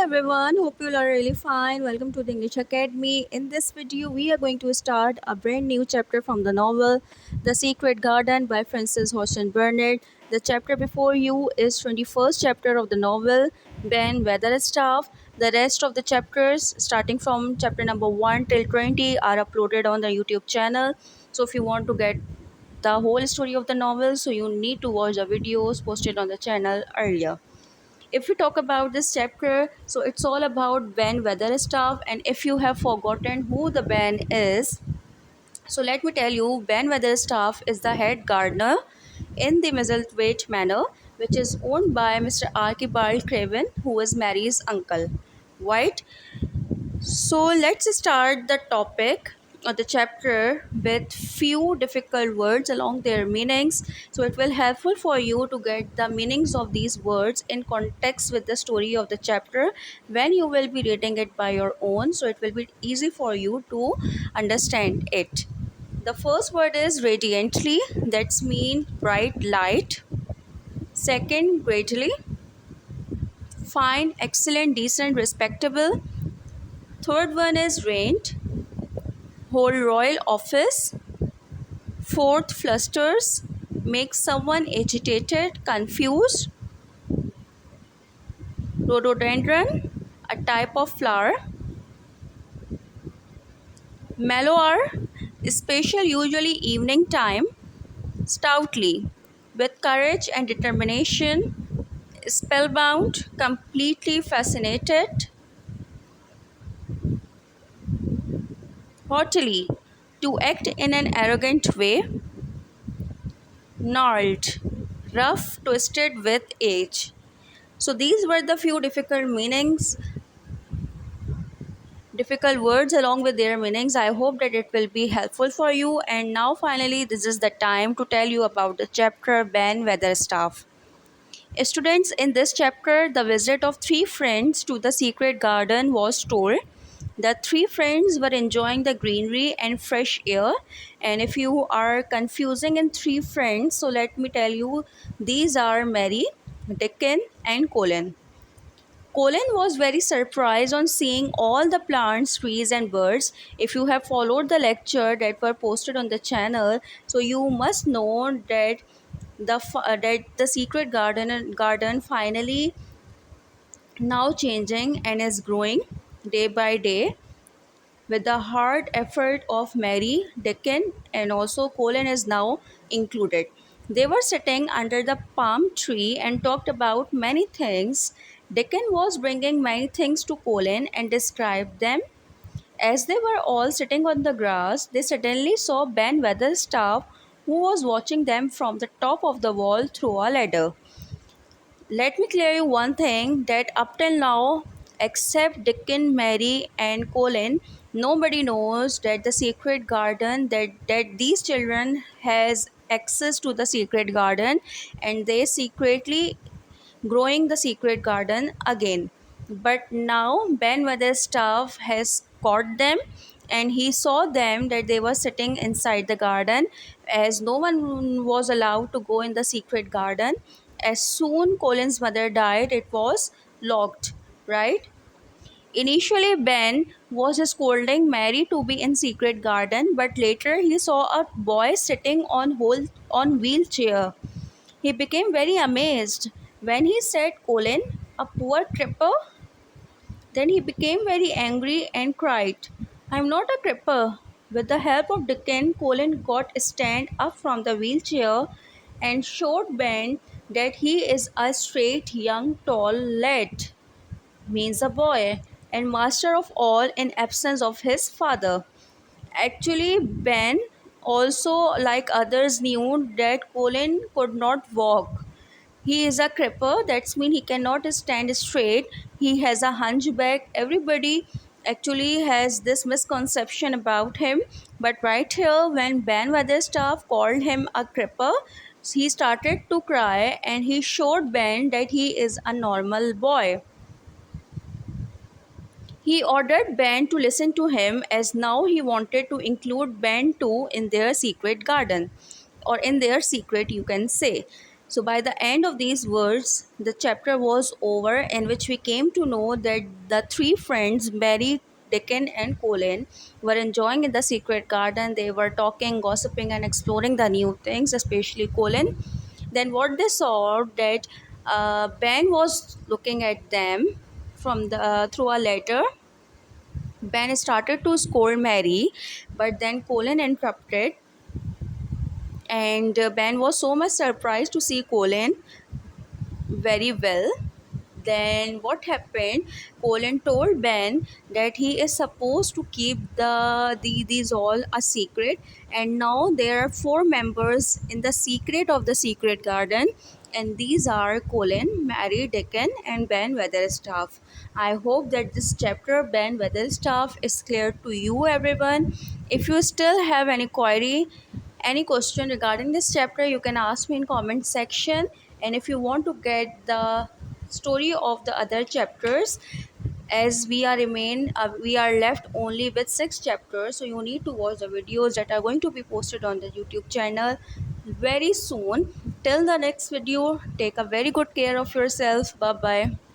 everyone, hope you all are really fine. Welcome to the English Academy. In this video, we are going to start a brand new chapter from the novel The Secret Garden by Frances Hodgson Burnett. The chapter before you is 21st chapter of the novel Ben Weatherstaff. The rest of the chapters, starting from chapter number 1 till 20, are uploaded on the YouTube channel. So if you want to get the whole story of the novel, so you need to watch the videos posted on the channel earlier. If we talk about this chapter, so it's all about Ben Weatherstaff. And if you have forgotten who the Ben is, so let me tell you, Ben Weatherstaff is the head gardener in the Misselthwaite Manor, which is owned by Mr. Archibald Craven, who is Mary's uncle. Right? So let's start the topic of the chapter with few difficult words along their meanings. So it will helpful for you to get the meanings of these words in context with the story of the chapter when you will be reading it by your own. So it will be easy for you to understand it. The first word is radiantly, that's mean bright light. Second, greatly, fine, excellent, decent, respectable. Third one is reigned, hold royal office. Fourth, flusters, make someone agitated, confused. Rhododendron, a type of flower. Mellow hour, special, usually evening time. Stoutly, with courage and determination. Spellbound, completely fascinated. Haughtily, to act in an arrogant way. Gnarled, rough, twisted with age. So these were the few difficult words along with their meanings. I hope that it will be helpful for you. And now finally, this is the time to tell you about the chapter Ben Weatherstaff. Students, in this chapter, the visit of three friends to the secret garden was told. The three friends were enjoying the greenery and fresh air. And if you are confusing in three friends, so let me tell you, these are Mary, Dickon, and Colin. Colin was very surprised on seeing all the plants, trees, and birds. If you have followed the lecture that were posted on the channel, so you must know that the secret garden finally now changing and is growing day by day with the hard effort of Mary, Dickon, and also Colin is now included. They were sitting under the palm tree and talked about many things. Dickon was bringing many things to Colin and described them. As they were all sitting on the grass, they suddenly saw Ben Weatherstaff, who was watching them from the top of the wall through a ladder. Let me clear you one thing that up till now, except Dickon, Mary, and Colin, nobody knows that the secret garden that these children has access to the secret garden, and they secretly growing the secret garden again. But now Ben Weatherstaff has caught them and he saw them that they were sitting inside the garden as no one was allowed to go in the secret garden. As soon Colin's mother died, it was locked, right? Initially, Ben was scolding Mary to be in secret garden, but later he saw a boy sitting on wheelchair. He became very amazed when he said, Colin, a poor cripple? Then he became very angry and cried, I'm not a cripple. With the help of Dickon, Colin got stand up from the wheelchair and showed Ben that he is a straight, young, tall lad, means a boy, and master of all in absence of his father. Actually, Ben also, like others, knew that Colin could not walk. He is a cripple, that's mean he cannot stand straight. He has a hunchback. Everybody actually has this misconception about him. But right here, when Ben Weatherstaff called him a cripple, he started to cry and he showed Ben that he is a normal boy. He ordered Ben to listen to him as now he wanted to include Ben too in their secret garden or in their secret, you can say. So, by the end of these words, the chapter was over, in which we came to know that the three friends, Mary, Dickon, and Colin, were enjoying in the secret garden. They were talking, gossiping, and exploring the new things, especially Colin. Then, what they saw that Ben was looking at them from the through a letter. Ben started to scold Mary, but then Colin interrupted, and Ben was so much surprised to see Colin very well. Then what happened? Colin told Ben that he is supposed to keep these all a secret, and now there are four members in the secret of the secret garden, and these are Colin, Mary, Dickon, and Ben Weatherstaff. I hope that this chapter Ben Weatherstaff is clear to you, everyone. If you still have any query, any question regarding this chapter, you can ask me in comment section. And if you want to get the story of the other chapters, as we are left only with 6 chapters, so you need to watch the videos that are going to be posted on the YouTube channel very soon. Till the next video, take a very good care of yourself. Bye bye.